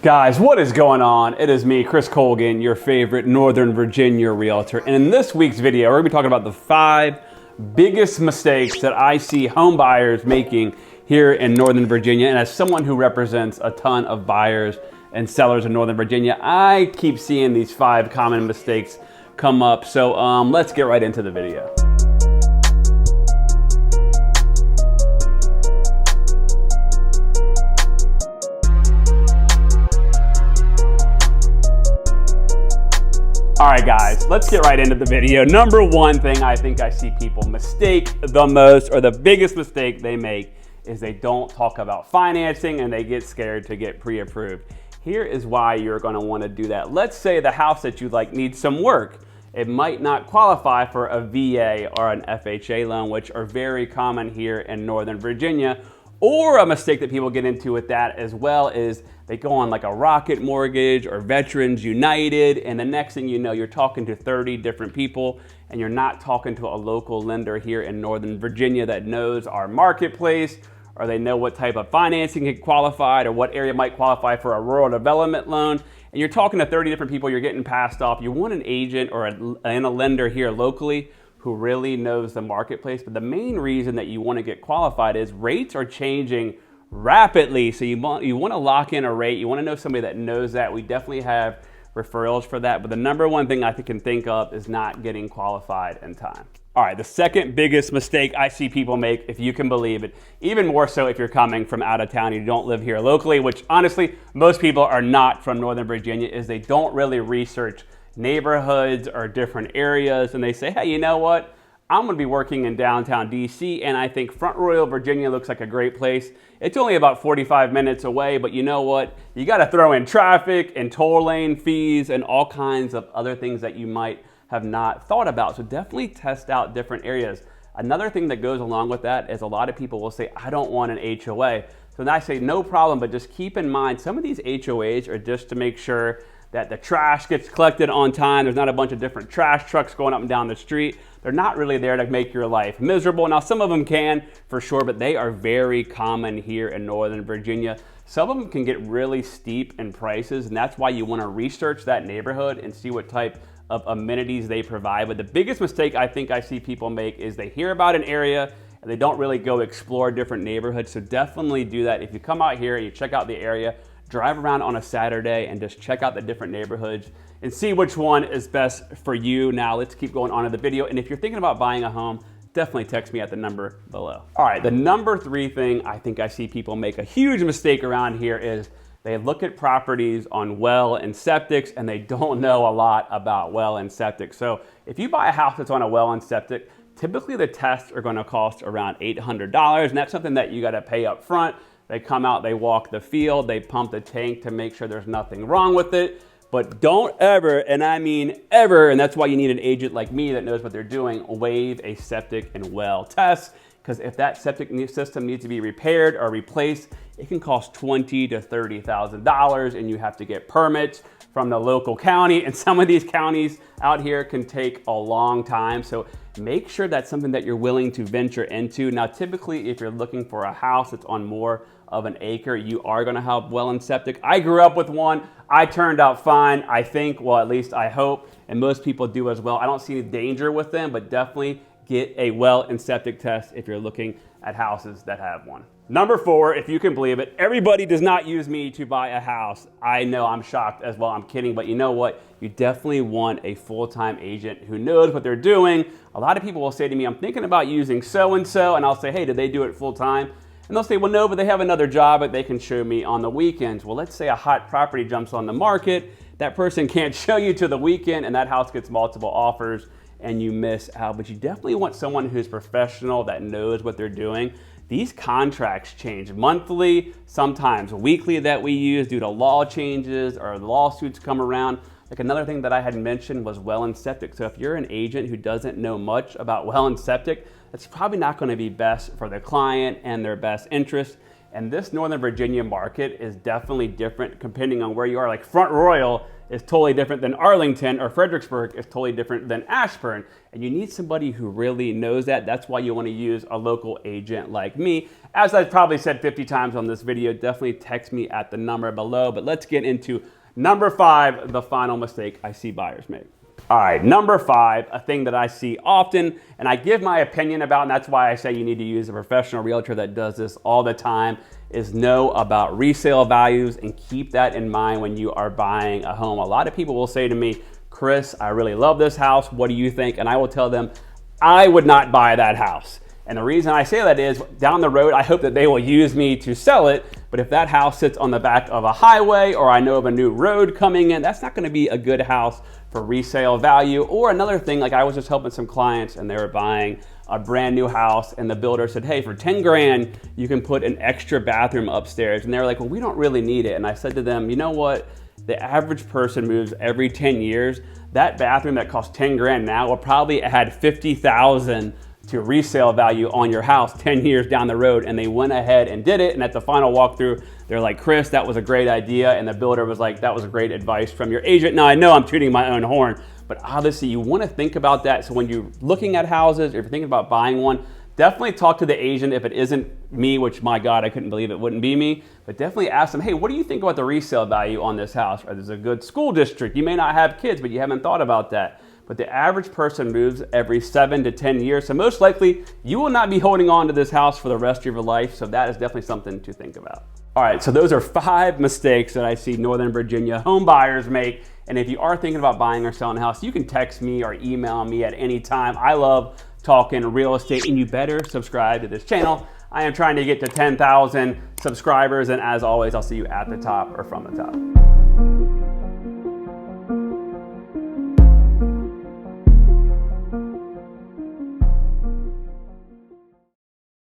Guys, what is going on? It is me, Chris Colgan, your favorite Northern Virginia realtor. And in this week's video, we're gonna be talking about the 5 biggest mistakes that I see home buyers making here in Northern Virginia. And as someone who represents a ton of buyers and sellers in Northern Virginia, I keep seeing these 5 common mistakes come up. So let's get right into the video. All right, guys, let's get right into the video. Number one thing I think I see people mistake the most, or the biggest mistake they make, is they don't talk about financing and they get scared to get pre-approved. Here is why you're gonna wanna do that. Let's say the house that you like needs some work. It might not qualify for a VA or an FHA loan, which are very common here in Northern Virginia. Or a mistake that people get into with that as well is they go on like a Rocket Mortgage or Veterans United, and the next thing you know, you're talking to 30 different people and you're not talking to a local lender here in Northern Virginia that knows our marketplace, or they know what type of financing can qualify or what area might qualify for a rural development loan. And you're talking to 30 different people, you're getting passed off. You want an agent or a lender here locally who really knows the marketplace. But the main reason that you want to get qualified is rates are changing rapidly. So you want to lock in a rate. You want to know somebody that knows that. We definitely have referrals for that. But the number one thing I can think of is not getting qualified in time. All right, the second biggest mistake I see people make, if you can believe it, even more so if you're coming from out of town, you don't live here locally, which honestly, most people are not from Northern Virginia, is they don't really research neighborhoods or different areas, and they say, hey, you know what? I'm gonna be working in downtown DC, and I think Front Royal, Virginia looks like a great place. It's only about 45 minutes away, but you know what? You gotta throw in traffic and toll lane fees and all kinds of other things that you might have not thought about. So definitely test out different areas. Another thing that goes along with that is a lot of people will say, I don't want an HOA. So then I say, no problem, but just keep in mind, some of these HOAs are just to make sure that the trash gets collected on time. There's not a bunch of different trash trucks going up and down the street. They're not really there to make your life miserable. Now, some of them can, for sure, but they are very common here in Northern Virginia. Some of them can get really steep in prices, and that's why you want to research that neighborhood and see what type of amenities they provide. But the biggest mistake I think I see people make is they hear about an area and they don't really go explore different neighborhoods. So definitely do that. If you come out here and you check out the area, drive around on a Saturday and just check out the different neighborhoods and see which one is best for you. Now let's keep going on in the video. And if you're thinking about buying a home, definitely text me at the number below. All right, the number 3 thing I think I see people make a huge mistake around here is they look at properties on well and septics and they don't know a lot about well and septic. So if you buy a house that's on a well and septic, typically the tests are gonna cost around $800, and that's something that you gotta pay up front. They come out, they walk the field, they pump the tank to make sure there's nothing wrong with it. But don't ever, and I mean ever, and that's why you need an agent like me that knows what they're doing, waive a septic and well test. Because if that septic system needs to be repaired or replaced, it can cost $20,000 to $30,000, and you have to get permits from the local county. And some of these counties out here can take a long time. So make sure that's something that you're willing to venture into. Now, typically, if you're looking for a house that's on more of an acre, you are gonna have well and septic. I grew up with one. I turned out fine, I think, well, at least I hope, and most people do as well. I don't see any danger with them, but definitely get a well and septic test if you're looking at houses that have one. Number 4, if you can believe it, everybody does not use me to buy a house. I know, I'm shocked as well, I'm kidding, but you know what? You definitely want a full-time agent who knows what they're doing. A lot of people will say to me, I'm thinking about using so-and-so, and I'll say, hey, did they do it full-time? And they'll say, well, no, but they have another job that they can show me on the weekends. Well, let's say a hot property jumps on the market. That person can't show you to the weekend, and that house gets multiple offers, and you miss out. But you definitely want someone who's professional that knows what they're doing. These contracts change monthly, sometimes weekly that we use due to law changes or lawsuits come around. Like another thing that I had mentioned was well and septic. So if you're an agent who doesn't know much about well and septic, that's probably not going to be best for the client and their best interest. And this Northern Virginia market is definitely different depending on where you are. Like Front Royal is totally different than Arlington, or Fredericksburg is totally different than Ashburn. And you need somebody who really knows that. That's why you want to use a local agent like me. As I've probably said 50 times on this video, definitely text me at the number below. But let's get into number 5, the final mistake I see buyers make. All right, number 5, a thing that I see often, and I give my opinion about, and that's why I say you need to use a professional realtor that does this all the time, is know about resale values and keep that in mind when you are buying a home. A lot of people will say to me, Chris, I really love this house. What do you think? And I will tell them, I would not buy that house. And the reason I say that is down the road, I hope that they will use me to sell it. But if that house sits on the back of a highway, or I know of a new road coming in, that's not going to be a good house for resale value. Or another thing, like I was just helping some clients and they were buying a brand new house and the builder said, hey, for 10 grand, you can put an extra bathroom upstairs. And they were like, well, we don't really need it. And I said to them, you know what? The average person moves every 10 years. That bathroom that costs 10 grand now will probably add 50,000 to resale value on your house 10 years down the road. And they went ahead and did it. And at the final walkthrough, they're like, Chris, that was a great idea. And the builder was like, that was a great advice from your agent. Now I know I'm tooting my own horn, but obviously you want to think about that. So when you're looking at houses, or if you're thinking about buying one, definitely talk to the agent if it isn't me, which my God, I couldn't believe it wouldn't be me, but definitely ask them, hey, what do you think about the resale value on this house? Or there's a good school district. You may not have kids, but you haven't thought about that. But the average person moves every 7 to 10 years. So most likely you will not be holding on to this house for the rest of your life. So that is definitely something to think about. All right, so those are 5 mistakes that I see Northern Virginia home buyers make. And if you are thinking about buying or selling a house, you can text me or email me at any time. I love talking real estate, and you better subscribe to this channel. I am trying to get to 10,000 subscribers. And as always, I'll see you at the top or from the top.